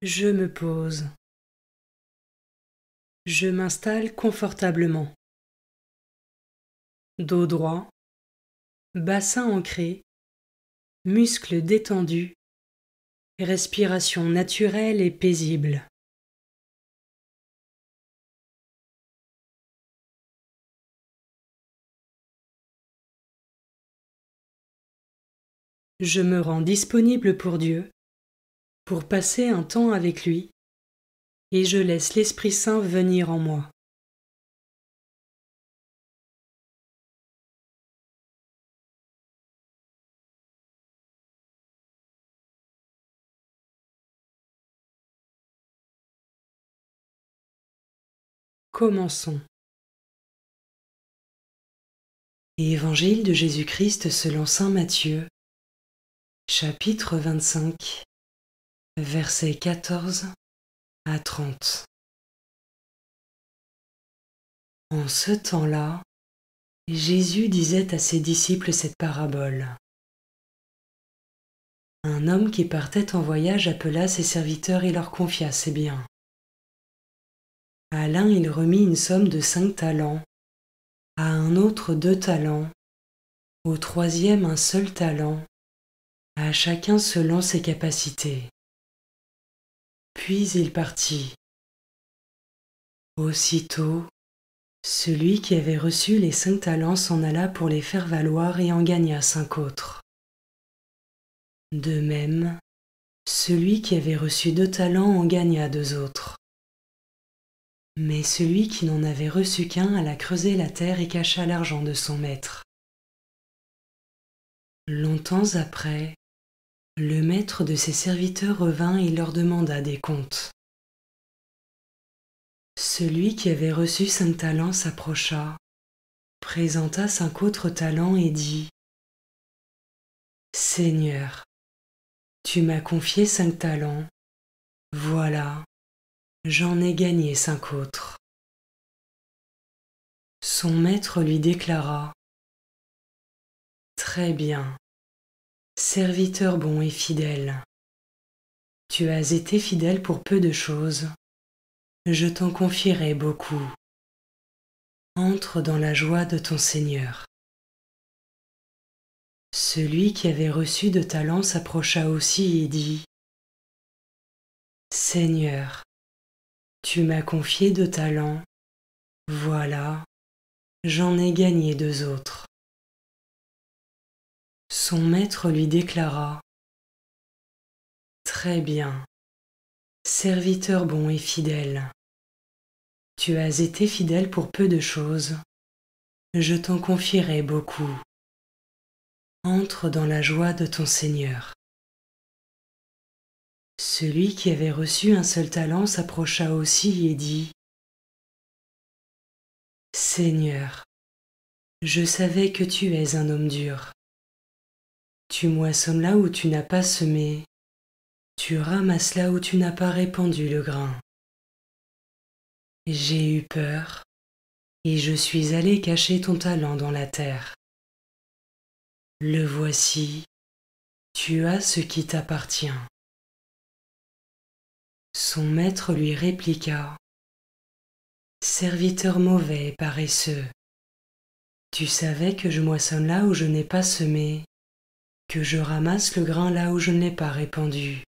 Je me pose. Je m'installe confortablement. Dos droit, bassin ancré, muscles détendus, respiration naturelle et paisible. Je me rends disponible pour Dieu, pour passer un temps avec lui, et je laisse l'Esprit Saint venir en moi. Commençons. Évangile de Jésus-Christ selon saint Matthieu, chapitre 25, versets 14 à 30. En ce temps-là, Jésus disait à ses disciples cette parabole. Un homme qui partait en voyage appela ses serviteurs et leur confia ses biens. À l'un il remit une somme de 5 talents, à un autre 2 talents, au troisième un seul talent, à chacun selon ses capacités. Puis il partit. Aussitôt, celui qui avait reçu les 5 talents s'en alla pour les faire valoir et en gagna 5 autres. De même, celui qui avait reçu 2 talents en gagna 2 autres. Mais celui qui n'en avait reçu qu'un alla creuser la terre et cacha l'argent de son maître. Longtemps après, le maître de ses serviteurs revint et leur demanda des comptes. Celui qui avait reçu 5 talents s'approcha, présenta 5 autres talents et dit : « Seigneur, tu m'as confié 5 talents, voilà, j'en ai gagné 5 autres. » Son maître lui déclara : « Très bien, serviteur bon et fidèle. Tu as été fidèle pour peu de choses, je t'en confierai beaucoup. Entre dans la joie de ton Seigneur. » Celui qui avait reçu 2 talents s'approcha aussi et dit : « Seigneur, tu m'as confié 2 talents, voilà, j'en ai gagné 2 autres. » Son maître lui déclara : « Très bien, serviteur bon et fidèle. Tu as été fidèle pour peu de choses, je t'en confierai beaucoup. Entre dans la joie de ton Seigneur. » Celui qui avait reçu un seul talent s'approcha aussi et dit : « Seigneur, je savais que tu es un homme dur. Tu moissonnes là où tu n'as pas semé, tu ramasses là où tu n'as pas répandu le grain. J'ai eu peur, et je suis allé cacher ton talent dans la terre. Le voici, tu as ce qui t'appartient. » Son maître lui répliqua : « Serviteur mauvais et paresseux, tu savais que je moissonne là où je n'ai pas semé, que je ramasse le grain là où je ne l'ai pas répandu.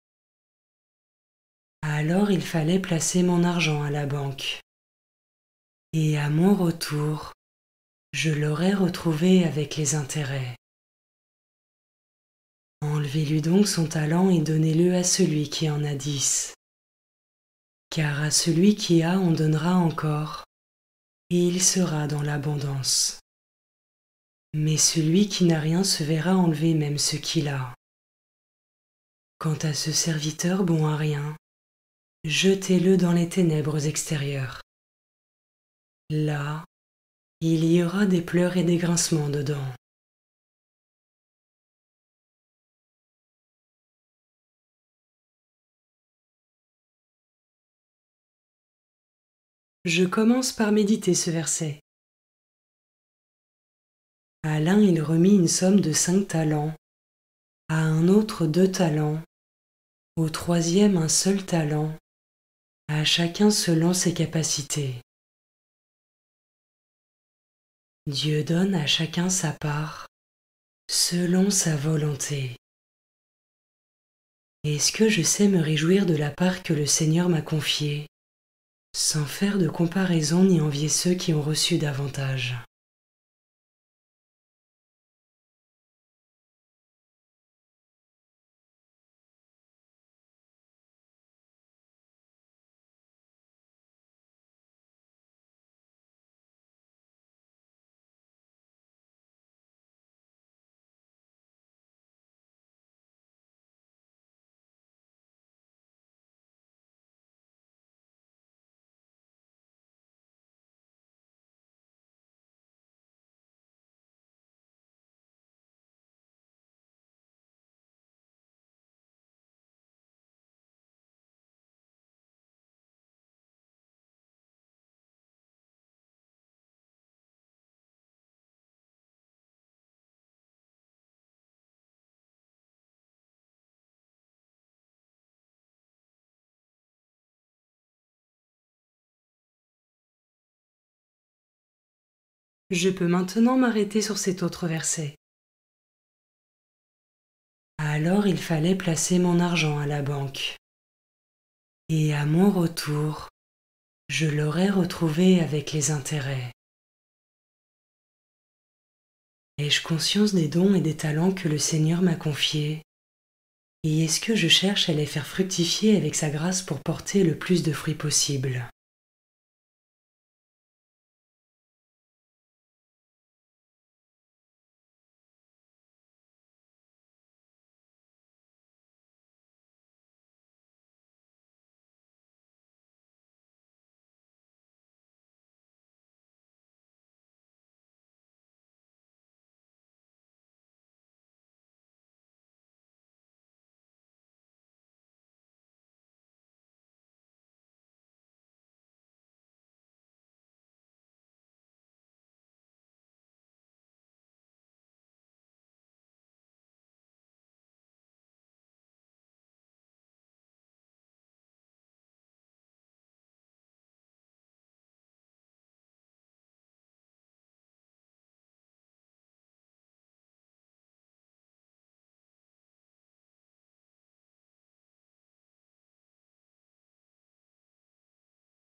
Alors il fallait placer mon argent à la banque. Et à mon retour, je l'aurais retrouvé avec les intérêts. Enlevez-lui donc son talent et donnez-le à celui qui en a 10. Car à celui qui a, on donnera encore, et il sera dans l'abondance. Mais celui qui n'a rien se verra enlever même ce qu'il a. Quant à ce serviteur bon à rien, jetez-le dans les ténèbres extérieures. Là, il y aura des pleurs et des grincements de dents. » Je commence par méditer ce verset. À l'un il remit une somme de 5 talents, à un autre 2 talents, au troisième un seul talent, à chacun selon ses capacités. Dieu donne à chacun sa part, selon sa volonté. Est-ce que je sais me réjouir de la part que le Seigneur m'a confiée, sans faire de comparaison ni envier ceux qui ont reçu davantage? Je peux maintenant m'arrêter sur cet autre verset. Alors il fallait placer mon argent à la banque. Et à mon retour, je l'aurais retrouvé avec les intérêts. Ai-je conscience des dons et des talents que le Seigneur m'a confiés? Et est-ce que je cherche à les faire fructifier avec sa grâce pour porter le plus de fruits possible?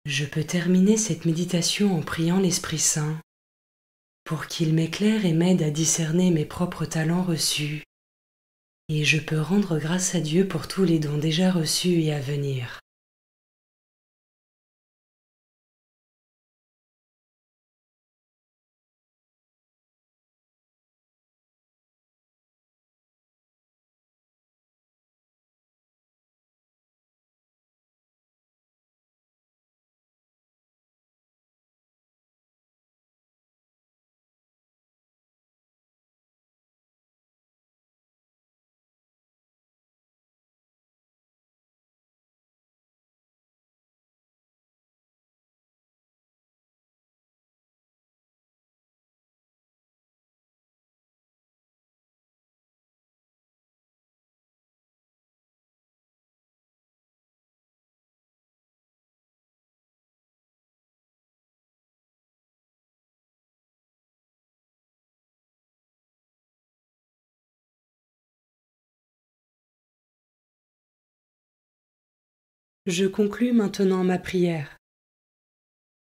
Je peux terminer cette méditation en priant l'Esprit Saint pour qu'il m'éclaire et m'aide à discerner mes propres talents reçus, et je peux rendre grâce à Dieu pour tous les dons déjà reçus et à venir. Je conclus maintenant ma prière.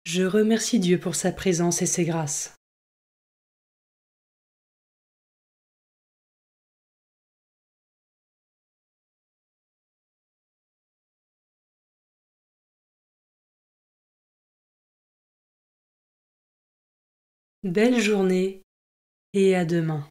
Je remercie Dieu pour sa présence et ses grâces. Belle journée et à demain.